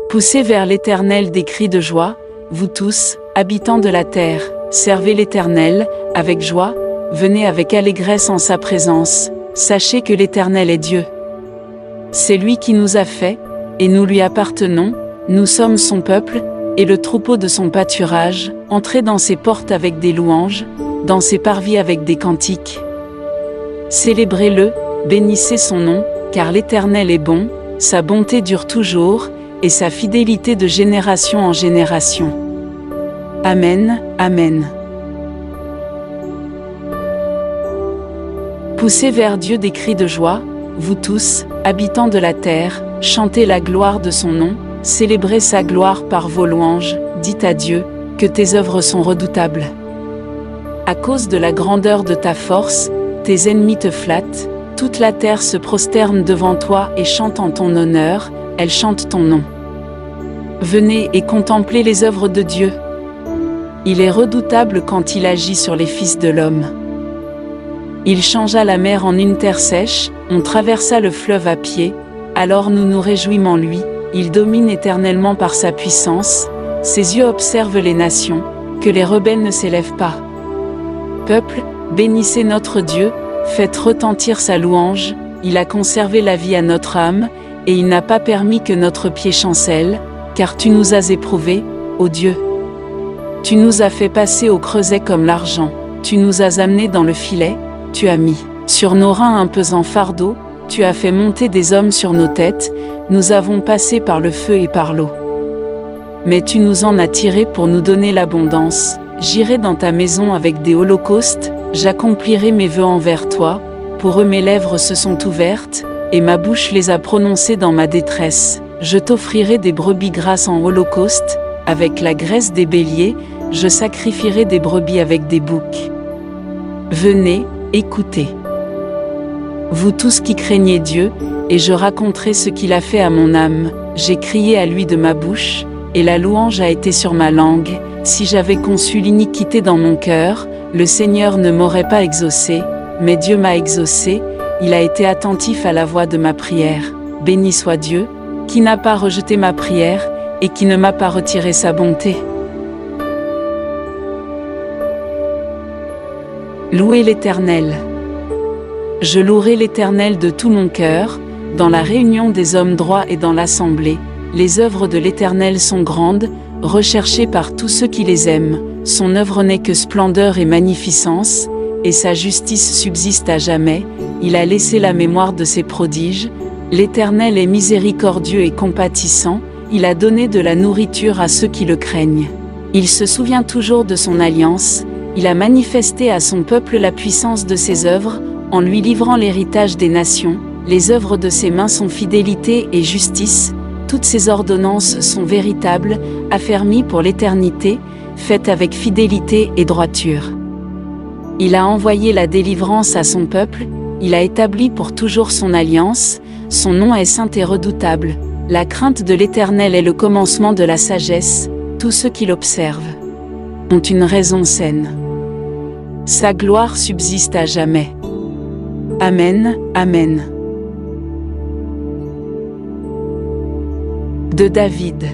Poussez vers l'Éternel des cris de joie, vous tous, habitants de la terre, servez l'Éternel, avec joie, venez avec allégresse en sa présence, sachez que l'Éternel est Dieu. C'est lui qui nous a fait, et nous lui appartenons, nous sommes son peuple, et le troupeau de son pâturage, entrez dans ses portes avec des louanges, dans ses parvis avec des cantiques. Célébrez-le, bénissez son nom, car l'Éternel est bon, sa bonté dure toujours, et sa fidélité de génération en génération. Amen, Amen. Poussez vers Dieu des cris de joie, vous tous, habitants de la terre, chantez la gloire de son nom, célébrez sa gloire par vos louanges, dites à Dieu, que tes œuvres sont redoutables. À cause de la grandeur de ta force, tes ennemis te flattent, toute la terre se prosterne devant toi et chante en ton honneur, elle chante ton nom. Venez et contemplez les œuvres de Dieu. Il est redoutable quand il agit sur les fils de l'homme. Il changea la mer en une terre sèche, on traversa le fleuve à pied, alors nous nous réjouîmes en lui, il domine éternellement par sa puissance, ses yeux observent les nations, que les rebelles ne s'élèvent pas. Peuple, bénissez notre Dieu, faites retentir sa louange, il a conservé la vie à notre âme, et il n'a pas permis que notre pied chancelle, car tu nous as éprouvés, ô Dieu. Tu nous as fait passer au creuset comme l'argent, tu nous as amenés dans le filet, tu as mis sur nos reins un pesant fardeau, tu as fait monter des hommes sur nos têtes, nous avons passé par le feu et par l'eau. Mais tu nous en as tirés pour nous donner l'abondance, j'irai dans ta maison avec des holocaustes, j'accomplirai mes vœux envers toi, pour eux mes lèvres se sont ouvertes, et ma bouche les a prononcées dans ma détresse, je t'offrirai des brebis grasses en holocauste, avec la graisse des béliers, je sacrifierai des brebis avec des boucs. Venez, écoutez. Vous tous qui craignez Dieu, et je raconterai ce qu'il a fait à mon âme, j'ai crié à lui de ma bouche, et la louange a été sur ma langue, si j'avais conçu l'iniquité dans mon cœur, le Seigneur ne m'aurait pas exaucé, mais Dieu m'a exaucé, il a été attentif à la voix de ma prière. Béni soit Dieu, qui n'a pas rejeté ma prière, et qui ne m'a pas retiré sa bonté. Louez l'Éternel. Je louerai l'Éternel de tout mon cœur, dans la réunion des hommes droits et dans l'assemblée. Les œuvres de l'Éternel sont grandes, recherchées par tous ceux qui les aiment. Son œuvre n'est que splendeur et magnificence, et sa justice subsiste à jamais. Il a laissé la mémoire de ses prodiges. L'Éternel est miséricordieux et compatissant, il a donné de la nourriture à ceux qui le craignent. Il se souvient toujours de son alliance, il a manifesté à son peuple la puissance de ses œuvres, en lui livrant l'héritage des nations. Les œuvres de ses mains sont fidélité et justice, toutes ses ordonnances sont véritables, affermies pour l'éternité, faites avec fidélité et droiture. Il a envoyé la délivrance à son peuple, il a établi pour toujours son alliance, son nom est saint et redoutable. La crainte de l'Éternel est le commencement de la sagesse, tous ceux qui l'observent ont une raison saine. Sa gloire subsiste à jamais. Amen, Amen. De David.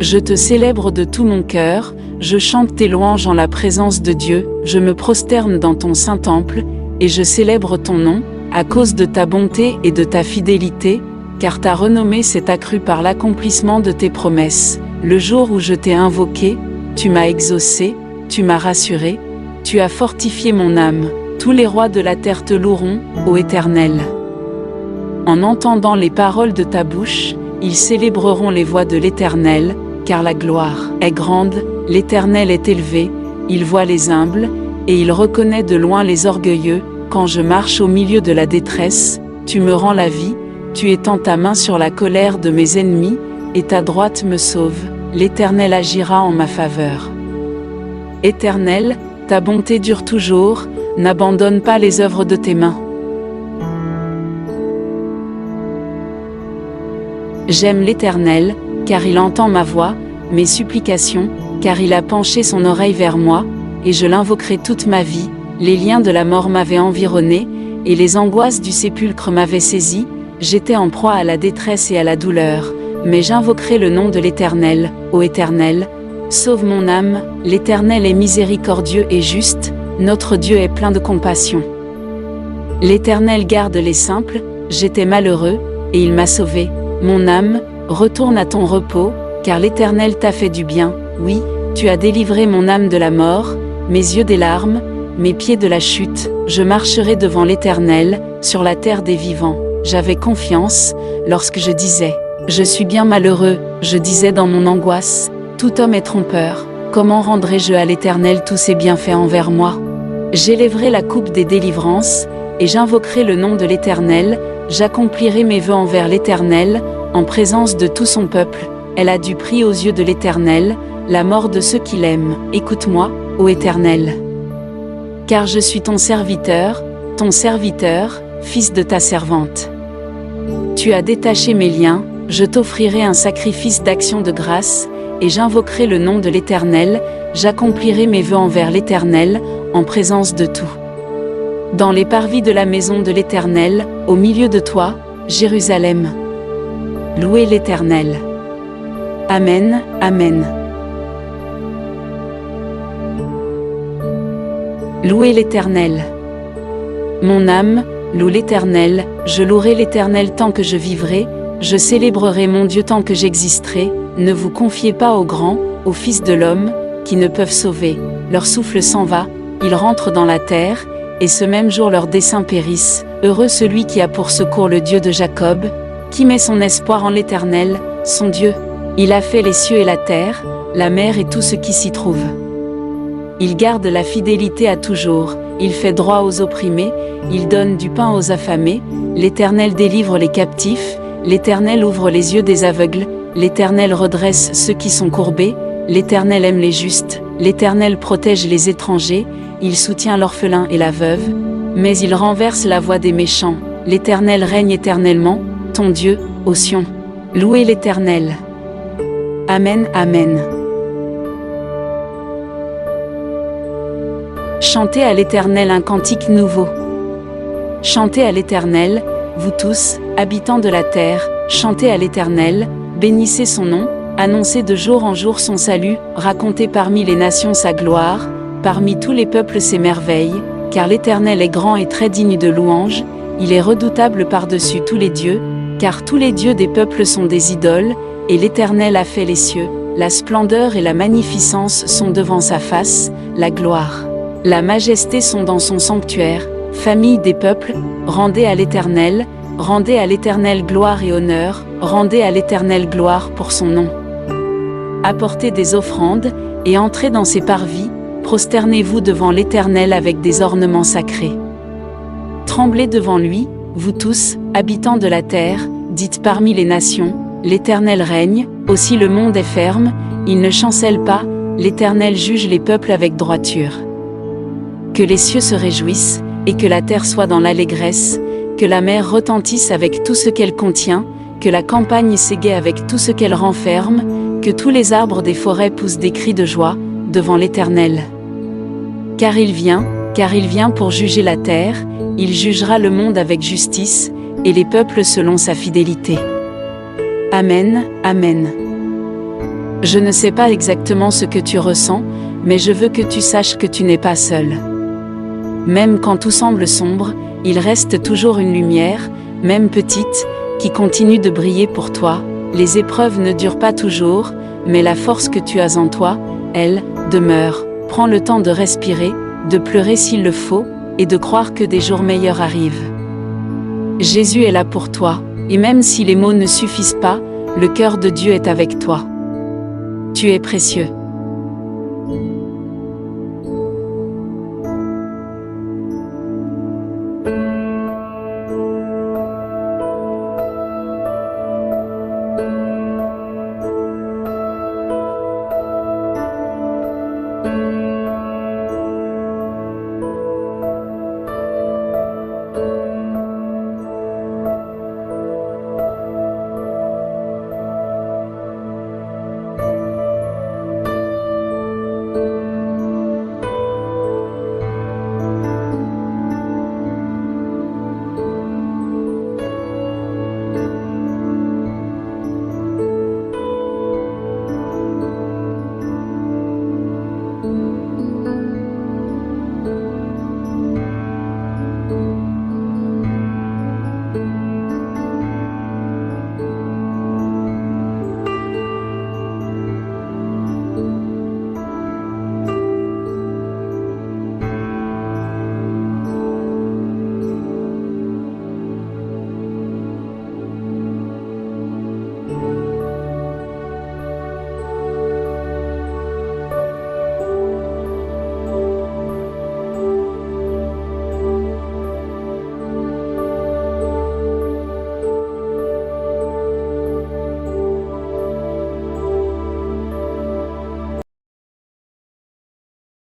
Je te célèbre de tout mon cœur, je chante tes louanges en la présence de Dieu, je me prosterne dans ton saint temple, et je célèbre ton nom, à cause de ta bonté et de ta fidélité, car ta renommée s'est accrue par l'accomplissement de tes promesses. Le jour où je t'ai invoqué, tu m'as exaucé, tu m'as rassuré, tu as fortifié mon âme. Tous les rois de la terre te loueront, ô Éternel. En entendant les paroles de ta bouche, ils célébreront les voies de l'Éternel, car la gloire est grande, l'Éternel est élevé, il voit les humbles, et il reconnaît de loin les orgueilleux. Quand je marche au milieu de la détresse, tu me rends la vie, tu étends ta main sur la colère de mes ennemis, et ta droite me sauve, l'Éternel agira en ma faveur. Éternel, ta bonté dure toujours, n'abandonne pas les œuvres de tes mains. J'aime l'Éternel, car il entend ma voix, mes supplications, car il a penché son oreille vers moi, et je l'invoquerai toute ma vie. Les liens de la mort m'avaient environné, et les angoisses du sépulcre m'avaient saisi, j'étais en proie à la détresse et à la douleur, mais j'invoquerai le nom de l'Éternel. Ô Éternel, sauve mon âme. L'Éternel est miséricordieux et juste, notre Dieu est plein de compassion. L'Éternel garde les simples, j'étais malheureux, et il m'a sauvé. Mon âme, retourne à ton repos, car l'Éternel t'a fait du bien. Oui, tu as délivré mon âme de la mort, mes yeux des larmes, mes pieds de la chute. Je marcherai devant l'Éternel, sur la terre des vivants. J'avais confiance, lorsque je disais, je suis bien malheureux, je disais dans mon angoisse, tout homme est trompeur. Comment rendrai-je à l'Éternel tous ses bienfaits envers moi? J'élèverai la coupe des délivrances, et j'invoquerai le nom de l'Éternel, j'accomplirai mes vœux envers l'Éternel, en présence de tout son peuple. Elle a du prix aux yeux de l'Éternel, la mort de ceux qui l'aiment. Écoute-moi, ô Éternel. Car je suis ton serviteur, fils de ta servante. Tu as détaché mes liens, je t'offrirai un sacrifice d'action de grâce, et j'invoquerai le nom de l'Éternel, j'accomplirai mes vœux envers l'Éternel, en présence de tout. Dans les parvis de la maison de l'Éternel, au milieu de toi, Jérusalem. Louez l'Éternel. Amen, Amen. Louez l'Éternel. Mon âme, loue l'Éternel, je louerai l'Éternel tant que je vivrai, je célébrerai mon Dieu tant que j'existerai. Ne vous confiez pas aux grands, aux fils de l'homme, qui ne peuvent sauver. Leur souffle s'en va, ils rentrent dans la terre, et ce même jour leurs desseins périssent. Heureux celui qui a pour secours le Dieu de Jacob, qui met son espoir en l'Éternel, son Dieu. Il a fait les cieux et la terre, la mer et tout ce qui s'y trouve. Il garde la fidélité à toujours, il fait droit aux opprimés, il donne du pain aux affamés, l'Éternel délivre les captifs, l'Éternel ouvre les yeux des aveugles, l'Éternel redresse ceux qui sont courbés, l'Éternel aime les justes, l'Éternel protège les étrangers, il soutient l'orphelin et la veuve, mais il renverse la voie des méchants. L'Éternel règne éternellement, ton Dieu, ô Sion. Louez l'Éternel. Amen, Amen. Chantez à l'Éternel un cantique nouveau. Chantez à l'Éternel, vous tous, habitants de la terre, chantez à l'Éternel, bénissez son nom, annoncez de jour en jour son salut, racontez parmi les nations sa gloire, parmi tous les peuples ses merveilles, car l'Éternel est grand et très digne de louange, il est redoutable par-dessus tous les dieux, car tous les dieux des peuples sont des idoles, et l'Éternel a fait les cieux, la splendeur et la magnificence sont devant sa face, la gloire, la majesté sont dans son sanctuaire. Famille des peuples, rendez à l'Éternel gloire et honneur, rendez à l'Éternel gloire pour son nom. Apportez des offrandes, et entrez dans ses parvis, prosternez-vous devant l'Éternel avec des ornements sacrés. Tremblez devant lui, vous tous, habitants de la terre, dites parmi les nations, l'Éternel règne, aussi le monde est ferme, il ne chancelle pas, l'Éternel juge les peuples avec droiture. Que les cieux se réjouissent, et que la terre soit dans l'allégresse, que la mer retentisse avec tout ce qu'elle contient, que la campagne s'égaie avec tout ce qu'elle renferme, que tous les arbres des forêts poussent des cris de joie, devant l'Éternel. Car il vient pour juger la terre, il jugera le monde avec justice, et les peuples selon sa fidélité. Amen, Amen. Je ne sais pas exactement ce que tu ressens, mais je veux que tu saches que tu n'es pas seul. Même quand tout semble sombre, il reste toujours une lumière, même petite, qui continue de briller pour toi. Les épreuves ne durent pas toujours, mais la force que tu as en toi, elle, demeure. Prends le temps de respirer, de pleurer s'il le faut, et de croire que des jours meilleurs arrivent. Jésus est là pour toi, et même si les mots ne suffisent pas, le cœur de Dieu est avec toi. Tu es précieux.